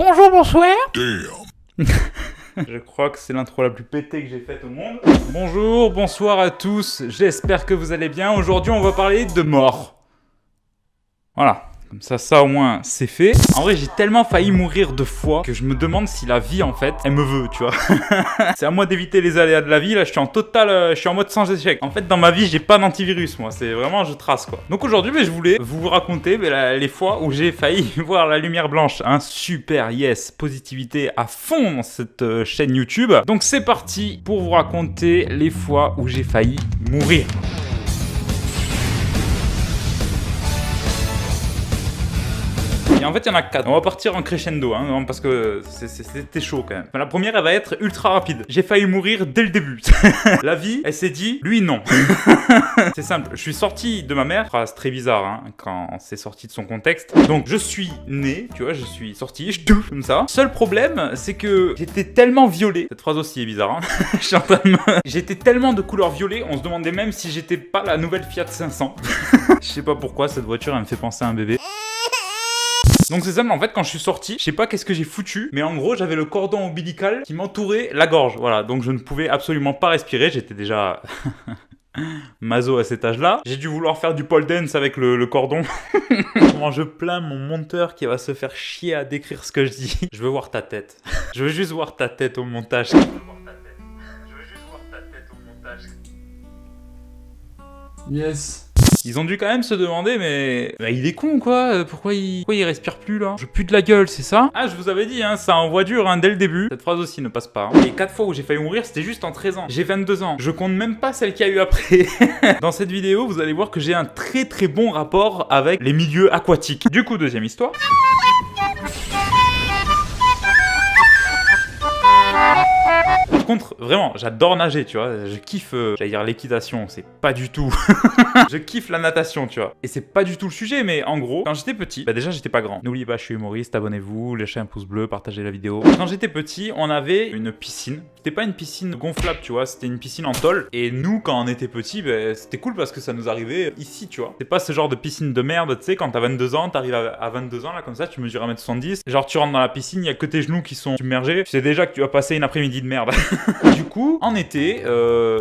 Bonjour, bonsoir. Damn. Je crois que c'est l'intro la plus pétée que j'ai faite au monde. Bonjour, bonsoir à tous, j'espère que vous allez bien. Aujourd'hui, on va parler de mort. Voilà, comme ça au moins, c'est fait. En vrai, j'ai tellement failli mourir 2 fois que je me demande si la vie, en fait, elle me veut, tu vois. C'est à moi d'éviter les aléas de la vie, là, je suis en mode sans échec. En fait, dans ma vie, j'ai pas d'antivirus, moi, c'est vraiment, je trace, quoi. Donc aujourd'hui, je voulais vous raconter les fois où j'ai failli voir la lumière blanche. Un super yes, positivité à fond dans cette chaîne YouTube. Donc c'est parti pour vous raconter les fois où j'ai failli mourir. Et en fait, il y en a 4. On va partir en crescendo, hein, parce que c'était chaud quand même. La première, elle va être ultra rapide. J'ai failli mourir dès le début. La vie, elle s'est dit, lui non. C'est simple, je suis sorti de ma mère, phrase très bizarre hein, quand c'est sorti de son contexte. Donc je suis né, tu vois, je suis sorti, comme ça. Seul problème, c'est que j'étais tellement violet. Cette phrase aussi est bizarre, hein. Je suis en train de J'étais tellement de couleur violet, on se demandait même si j'étais pas la nouvelle Fiat 500. Je sais pas pourquoi, cette voiture, elle me fait penser à un bébé. Donc c'est simple, en fait, quand je suis sorti, je sais pas qu'est-ce que j'ai foutu, mais en gros, j'avais le cordon ombilical qui m'entourait la gorge. Voilà, donc je ne pouvais absolument pas respirer, j'étais déjà maso à cet âge-là. J'ai dû vouloir faire du pole dance avec le cordon. Comment je plains mon monteur qui va se faire chier à décrire ce que je dis. Je veux voir ta tête. Je veux juste voir ta tête au montage. Yes. Ils ont dû quand même se demander, mais il est con quoi, pourquoi il respire plus là? Je pue de la gueule, c'est ça? Ah, je vous avais dit, hein, ça envoie dur hein, dès le début. Cette phrase aussi ne passe pas. Hein. Les 4 fois où j'ai failli mourir, c'était juste en 13 ans. J'ai 22 ans. Je compte même pas celle qu'il y a eu après. Dans cette vidéo, vous allez voir que j'ai un très très bon rapport avec les milieux aquatiques. Du coup, deuxième histoire. Par contre, vraiment, j'adore nager, tu vois. Je kiffe, j'allais dire l'équitation, c'est pas du tout. Je kiffe la natation, tu vois. Et c'est pas du tout le sujet, mais en gros, quand j'étais petit, déjà j'étais pas grand. N'oubliez pas, je suis humoriste, abonnez-vous, lâchez un pouce bleu, partagez la vidéo. Quand j'étais petit, on avait une piscine. C'était pas une piscine gonflable, tu vois, c'était une piscine en tôle. Et nous, quand on était petit, c'était cool parce que ça nous arrivait ici, tu vois. C'est pas ce genre de piscine de merde, tu sais, quand t'as 22 ans, t'arrives à 22 ans, là, comme ça, tu mesures 1m70. Genre, tu rentres dans la piscine, il y a que tes genoux qui sont submergés. Tu sais déjà que tu vas passer une après-midi de merde. Du coup, en été,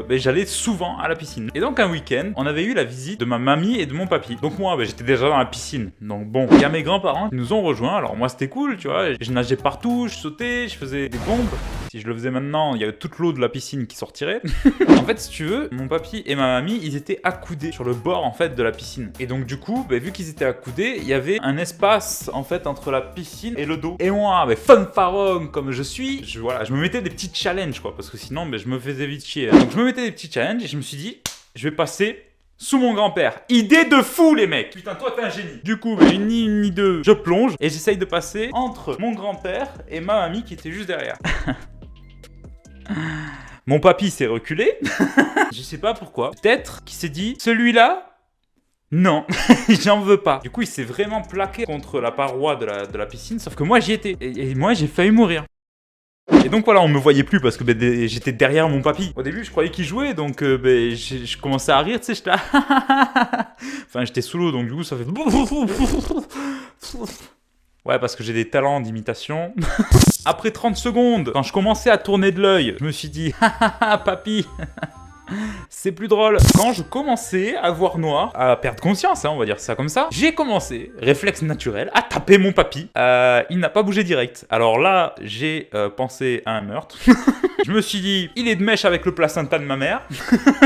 j'allais souvent à la piscine. Et donc un week-end, on avait eu la visite de ma mamie et de mon papy. Donc moi, j'étais déjà dans la piscine. Donc bon, il y a mes grands-parents qui nous ont rejoints. Alors moi, c'était cool, tu vois. Je nageais partout, je sautais, je faisais des bombes. Si je le faisais maintenant, il y avait toute l'eau de la piscine qui sortirait. En fait, si tu veux, mon papy et ma mamie, ils étaient accoudés sur le bord, en fait, de la piscine. Et donc, du coup, vu qu'ils étaient accoudés, il y avait un espace, en fait, entre la piscine et le dos. Et moi, fanfaron comme je suis, je me mettais des petits challenges, quoi. Parce que sinon, je me faisais vite chier. Donc, je me mettais des petits challenges et je me suis dit, je vais passer sous mon grand-père. Idée de fou, les mecs. Putain, toi, t'es un génie. Du coup, ni une ni deux, je plonge et j'essaye de passer entre mon grand-père et ma mamie qui était juste derrière. Mon papy s'est reculé. Je sais pas pourquoi. Peut-être qu'il s'est dit, celui-là, non, j'en veux pas. Du coup, il s'est vraiment plaqué contre la paroi de la piscine, sauf que moi, j'y étais. Et moi, j'ai failli mourir. Et donc voilà, on me voyait plus parce que j'étais derrière mon papy. Au début, je croyais qu'il jouait, donc je commençais à rire, tu sais, j'étais là. Enfin, j'étais sous l'eau, donc du coup, ça fait... Ouais, parce que j'ai des talents d'imitation. Après 30 secondes, quand je commençais à tourner de l'œil, je me suis dit, papy, c'est plus drôle. Quand je commençais à voir noir, à perdre conscience, hein, on va dire ça comme ça, j'ai commencé, réflexe naturel, à taper mon papy. Il n'a pas bougé direct. Alors là, j'ai pensé à un meurtre. Je me suis dit, il est de mèche avec le placenta de ma mère.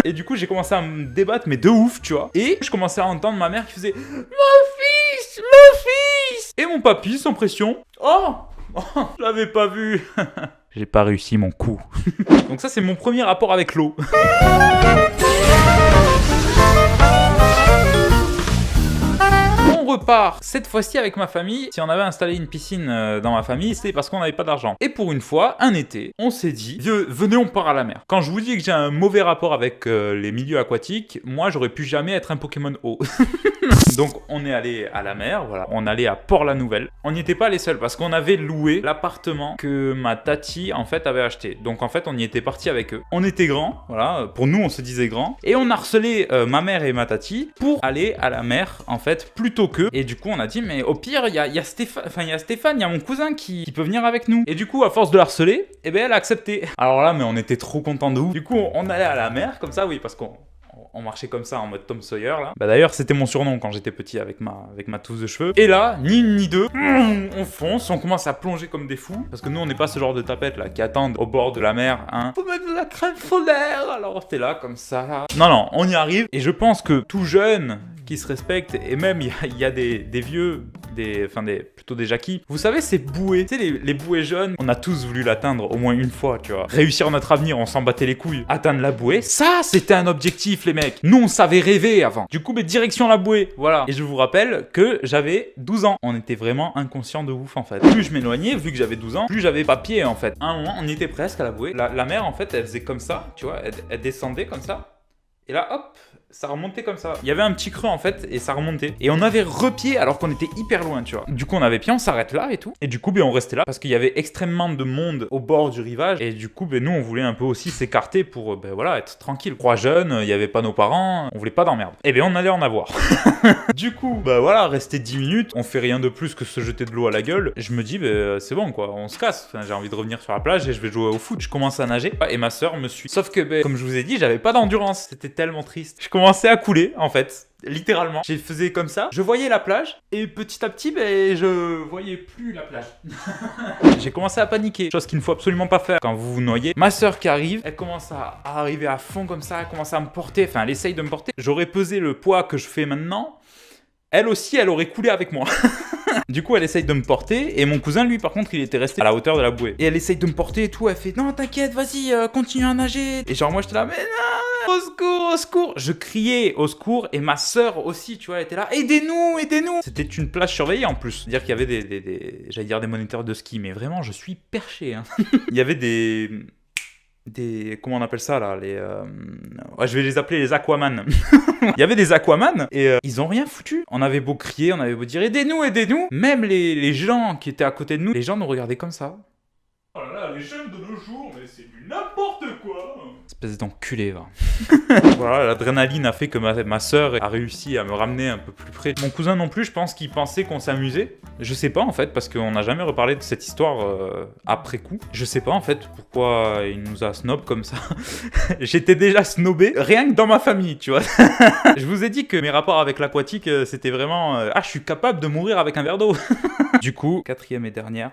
Et du coup, j'ai commencé à me débattre, mais de ouf, tu vois. Et je commençais à entendre ma mère qui faisait, mon fils, mon fils. Et mon papy, sans pression, oh, je l'avais pas vu. J'ai pas réussi mon coup. Donc ça, c'est mon premier rapport avec l'eau. On repart cette fois-ci avec ma famille. Si on avait installé une piscine dans ma famille, c'était parce qu'on n'avait pas d'argent. Et pour une fois, un été, on s'est dit, vieux, venez, on part à la mer. Quand je vous dis que j'ai un mauvais rapport avec les milieux aquatiques, moi, j'aurais pu jamais être un Pokémon eau. Donc on est allé à la mer, voilà. On allait à Port-la-Nouvelle. On n'y était pas les seuls parce qu'on avait loué l'appartement que ma tati en fait avait acheté. Donc en fait on y était parti avec eux. On était grands, voilà. Pour nous on se disait grands. Et on a harcelé ma mère et ma tati pour aller à la mer en fait plutôt que vieux. Et du coup, on a dit, mais au pire, il y a Stéphane, il y a mon cousin qui peut venir avec nous. Et du coup, à force de la harceler, eh ben, elle a accepté. Alors là, mais on était trop contents de ouf. Du coup, on allait à la mer, comme ça, oui, parce qu'on marchait comme ça en mode Tom Sawyer là. Bah d'ailleurs c'était mon surnom quand j'étais petit avec ma touffe de cheveux. Et là, ni une ni deux, on fonce, on commence à plonger comme des fous. Parce que nous on n'est pas ce genre de tapette là qui attendent au bord de la mer, hein. Faut mettre de la crème solaire. Alors t'es là comme ça. Non, on y arrive. Et je pense que tout jeune qui se respecte, et même il y a des vieux, plutôt des jackies. Vous savez ces bouées, tu sais les bouées jaunes, on a tous voulu l'atteindre au moins une fois, tu vois. Réussir notre avenir, on s'en battait les couilles. Atteindre la bouée, ça c'était un objectif les mecs. Nous on savait rêver avant. Du coup mais direction la bouée, voilà. Et je vous rappelle que j'avais 12 ans. On était vraiment inconscients de ouf en fait. Plus je m'éloignais, vu que j'avais 12 ans, plus j'avais pas pied en fait. À un moment on était presque à la bouée. La mer en fait elle faisait comme ça, tu vois, elle descendait comme ça. Et là, hop, ça remontait comme ça. Il y avait un petit creux en fait, et ça remontait. Et on avait repied alors qu'on était hyper loin, tu vois. Du coup, on avait pied, on s'arrête là et tout. Et du coup, on restait là parce qu'il y avait extrêmement de monde au bord du rivage. Et du coup, nous, on voulait un peu aussi s'écarter pour, voilà, être tranquille. 3 jeunes, il n'y avait pas nos parents, on voulait pas d'emmerde. Et bien, on allait en avoir. Du coup, voilà, rester 10 minutes, on fait rien de plus que se jeter de l'eau à la gueule. Je me dis, c'est bon quoi, on se casse. Enfin, j'ai envie de revenir sur la plage et je vais jouer au foot. Je commence à nager et ma soeur me suit. Sauf que, comme je vous ai dit, j'avais pas d'endurance. C'était tellement triste. Je commençais à couler en fait. Littéralement, je faisais comme ça, je voyais la plage et petit à petit, je voyais plus la plage. J'ai commencé à paniquer, chose qu'il ne faut absolument pas faire quand vous vous noyez. Ma soeur qui arrive, elle commence à arriver à fond comme ça, elle commence à me porter, enfin elle essaye de me porter. J'aurais pesé le poids que je fais maintenant, elle aussi, elle aurait coulé avec moi. Du coup, elle essaye de me porter et mon cousin, lui, par contre, il était resté à la hauteur de la bouée. Et elle essaye de me porter et tout, elle fait non, t'inquiète, vas-y, continue à nager. Et genre, moi, j'étais là, mais non, au secours, au secours. Je criais au secours et ma sœur aussi, tu vois, elle était là, aidez-nous, aidez-nous. C'était une plage surveillée en plus. C'est-à-dire qu'il y avait j'allais dire des moniteurs de ski, mais vraiment, je suis perché. Hein. Il y avait comment on appelle ça là, je vais les appeler les aquaman. Il y avait des aquaman et ils ont rien foutu. On avait beau crier, on avait beau dire aidez-nous, aidez-nous. Même les gens qui étaient à côté de nous, les gens nous regardaient comme ça. Oh là là, les jeunes de nos jours, mais c'est du n'importe quoi. Espèce d'enculé, va. Voilà, l'adrénaline a fait que ma sœur a réussi à me ramener un peu plus près. Mon cousin non plus, je pense qu'il pensait qu'on s'amusait. Je sais pas en fait, parce qu'on n'a jamais reparlé de cette histoire après coup. Je sais pas en fait pourquoi il nous a snob comme ça. J'étais déjà snobé, rien que dans ma famille, tu vois. Je vous ai dit que mes rapports avec l'aquatique, c'était vraiment... je suis capable de mourir avec un verre d'eau. Du coup, 4e et dernière.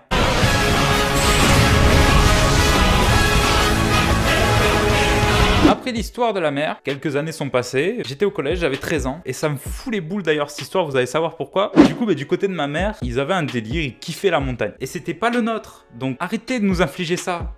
Après l'histoire de la mer, quelques années sont passées, j'étais au collège, j'avais 13 ans, et ça me fout les boules d'ailleurs cette histoire, vous allez savoir pourquoi. Du coup, du côté de ma mère, ils avaient un délire, ils kiffaient la montagne. Et c'était pas le nôtre, donc arrêtez de nous infliger ça.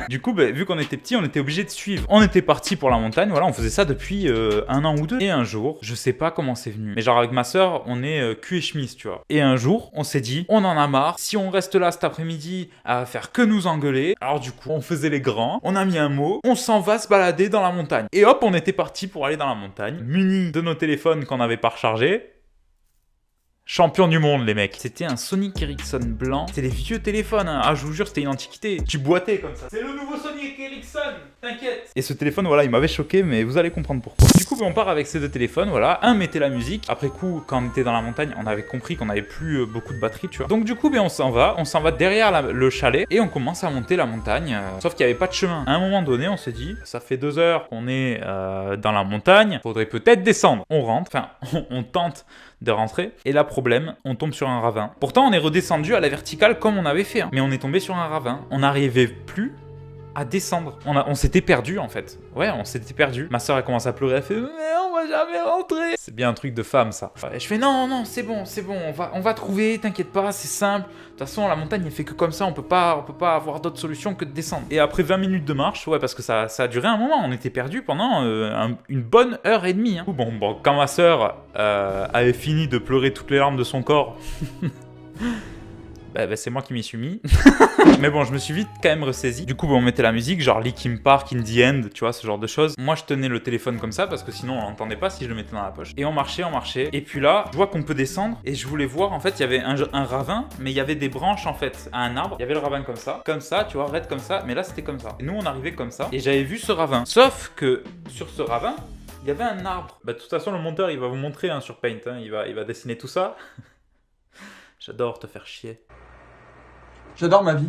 Du coup, vu qu'on était petits, on était obligés de suivre. On était partis pour la montagne, voilà, on faisait ça depuis 1 an ou 2. Et un jour, je sais pas comment c'est venu, mais genre avec ma soeur, on est cul et chemise, tu vois. Et un jour, on s'est dit, on en a marre, si on reste là cet après-midi à faire que nous engueuler, alors du coup, on faisait les grands, on a mis un mot, on s'en va se balader dans la montagne. Et hop, on était partis pour aller dans la montagne, munis de nos téléphones qu'on n'avait pas rechargés. Champion du monde, les mecs. C'était un Sony Ericsson blanc. C'était des vieux téléphones, hein. Ah, je vous jure, c'était une antiquité. Tu boitais comme ça. C'est le nouveau Sony Ericsson, t'inquiète. Et ce téléphone, voilà, il m'avait choqué, mais vous allez comprendre pourquoi. Du coup, on part avec ces 2 téléphones, voilà. Un mettait la musique. Après coup, quand on était dans la montagne, on avait compris qu'on n'avait plus beaucoup de batterie, tu vois. Donc du coup, on s'en va derrière le chalet et on commence à monter la montagne. Sauf qu'il n'y avait pas de chemin. À un moment donné, on s'est dit, ça fait 2 heures qu'on est dans la montagne. Faudrait peut-être descendre. On rentre, enfin, on tente de rentrer. Et là, problème, on tombe sur un ravin. Pourtant, on est redescendu à la verticale comme on avait fait. Hein. Mais on est tombé sur un ravin. On n'arrivait plus à descendre. On s'était perdu en fait. Ouais, on s'était perdu. Ma soeur a commencé à pleurer. Elle fait, mais on va jamais rentrer. C'est bien un truc de femme ça. Et je fais, non, c'est bon. On va trouver, t'inquiète pas, c'est simple. De toute façon, la montagne, elle fait que comme ça. On peut pas avoir d'autre solution que de descendre. Et après 20 minutes de marche, ouais, parce que ça a duré un moment. On était perdu pendant une bonne heure et demie. Hein. Bon, quand ma soeur avait fini de pleurer toutes les larmes de son corps. C'est moi qui m'y suis mis. Mais bon, je me suis vite quand même ressaisi. Du coup, on mettait la musique, genre Linkin Park, In The End, tu vois, ce genre de choses. Moi, je tenais le téléphone comme ça parce que sinon, on l'entendait pas si je le mettais dans la poche. Et on marchait. Et puis là, je vois qu'on peut descendre et je voulais voir, en fait, il y avait un ravin, mais il y avait des branches, en fait, à un arbre. Il y avait le ravin comme ça, tu vois, raide comme ça. Mais là, c'était comme ça. Et nous, on arrivait comme ça et j'avais vu ce ravin. Sauf que sur ce ravin, Il y avait un arbre. Bah de toute façon le monteur il va vous montrer hein, sur Paint, hein. Il va dessiner tout ça. J'adore te faire chier. J'adore ma vie.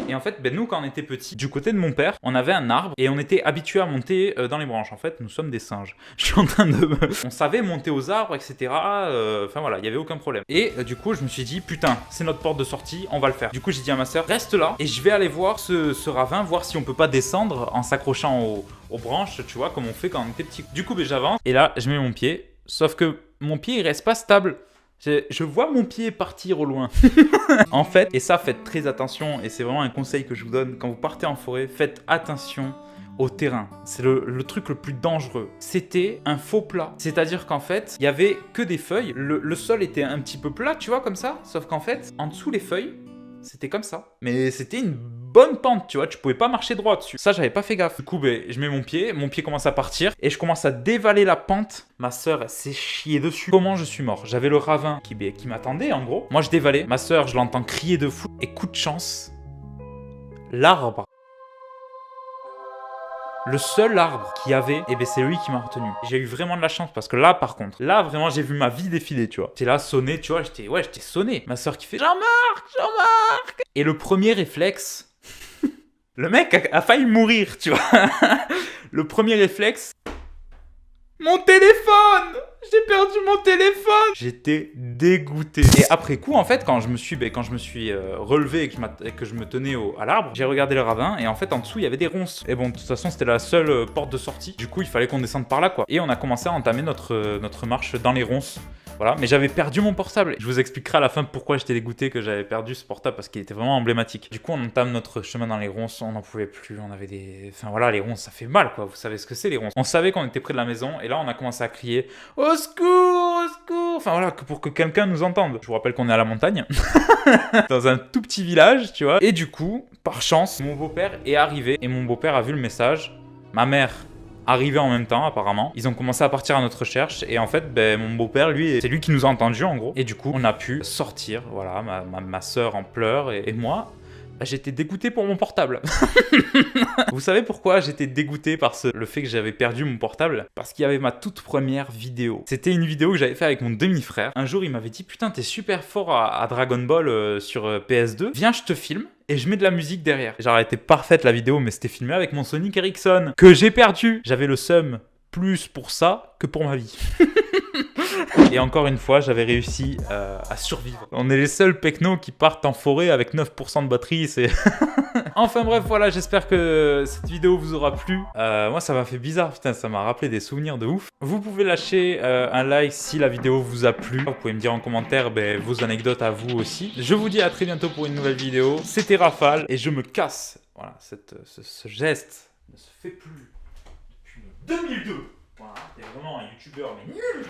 Et en fait, ben, nous, quand on était petits, du côté de mon père, on avait un arbre et on était habitués à monter dans les branches. En fait, nous sommes des singes. Je suis en train de... On savait monter aux arbres, etc. Enfin voilà, il n'y avait aucun problème. Et du coup, je me suis dit, putain, c'est notre porte de sortie, on va le faire. Du coup, j'ai dit à ma soeur, reste là et je vais aller voir ce ravin, voir si on peut pas descendre en s'accrochant aux branches, tu vois, comme on fait quand on était petit. Du coup, ben, j'avance et là, je mets mon pied. Sauf que mon pied, il reste pas stable. Je vois mon pied partir au loin. En fait, et ça, faites très attention, et c'est vraiment un conseil que je vous donne, quand vous partez en forêt, faites attention au terrain. C'est le truc le plus dangereux. C'était un faux plat. C'est-à-dire qu'en fait, il y avait que des feuilles. Le sol était un petit peu plat, tu vois, comme ça. Sauf qu'en fait, en dessous les feuilles, c'était comme ça. Mais c'était une bonne pente, tu vois, tu pouvais pas marcher droit dessus. Ça, j'avais pas fait gaffe. Du coup, ben, je mets mon pied commence à partir et je commence à dévaler la pente. Ma sœur, elle s'est chiée dessus. Comment je suis mort? J'avais le ravin qui m'attendait, en gros. Moi, je dévalais. Ma sœur, je l'entends crier de fou. Et coup de chance, l'arbre. Le seul arbre qu'il y avait, eh ben c'est lui qui m'a retenu. J'ai eu vraiment de la chance parce que là, par contre, là vraiment j'ai vu ma vie défiler, tu vois. J'étais là sonné, tu vois, j'étais sonné. Ma soeur qui fait Jean-Marc. Et le premier réflexe, le mec a failli mourir, tu vois. Le premier réflexe, mon téléphone! J'ai perdu mon téléphone! J'étais dégoûté. Et après coup, en fait, quand je me suis relevé et que je me tenais à l'arbre, j'ai regardé le ravin et en fait, en dessous, il y avait des ronces. Et bon, de toute façon, c'était la seule porte de sortie. Du coup, il fallait qu'on descende par là, quoi. Et on a commencé à entamer notre marche dans les ronces. Voilà, mais j'avais perdu mon portable. Je vous expliquerai à la fin pourquoi j'étais dégoûté que j'avais perdu ce portable parce qu'il était vraiment emblématique. Du coup, on entame notre chemin dans les ronces, on n'en pouvait plus, on avait des... Enfin voilà, les ronces, ça fait mal quoi, vous savez ce que c'est les ronces. On savait qu'on était près de la maison et là, on a commencé à crier « Au secours, au secours !» Enfin voilà, pour que quelqu'un nous entende. Je vous rappelle qu'on est à la montagne, dans un tout petit village, tu vois. Et du coup, par chance, mon beau-père est arrivé et mon beau-père a vu le message. Ma mère arrivés en même temps apparemment. Ils ont commencé à partir à notre recherche et en fait ben, mon beau-père lui, c'est lui qui nous a entendus en gros. Et du coup on a pu sortir, voilà, ma soeur en pleurs et moi ben, j'étais dégoûté pour mon portable. Vous savez pourquoi j'étais dégoûté par le fait que j'avais perdu mon portable? Parce qu'il y avait ma toute première vidéo. C'était une vidéo que j'avais fait avec mon demi-frère. Un jour il m'avait dit putain t'es super fort à Dragon Ball sur PS2, viens je te filme. Et je mets de la musique derrière. Genre, elle était parfaite la vidéo, mais c'était filmé avec mon Sony Ericsson, que j'ai perdu. J'avais le seum plus pour ça que pour ma vie. Et encore une fois, j'avais réussi à survivre. On est les seuls pecnos qui partent en forêt avec 9% de batterie, c'est... Enfin bref, voilà, j'espère que cette vidéo vous aura plu. Moi, ça m'a fait bizarre, putain, ça m'a rappelé des souvenirs de ouf. Vous pouvez lâcher un like si la vidéo vous a plu. Vous pouvez me dire en commentaire vos anecdotes à vous aussi. Je vous dis à très bientôt pour une nouvelle vidéo. C'était Rafale et je me casse. Voilà, ce geste ne se fait plus depuis 2002. Voilà, t'es vraiment un youtubeur mais nul.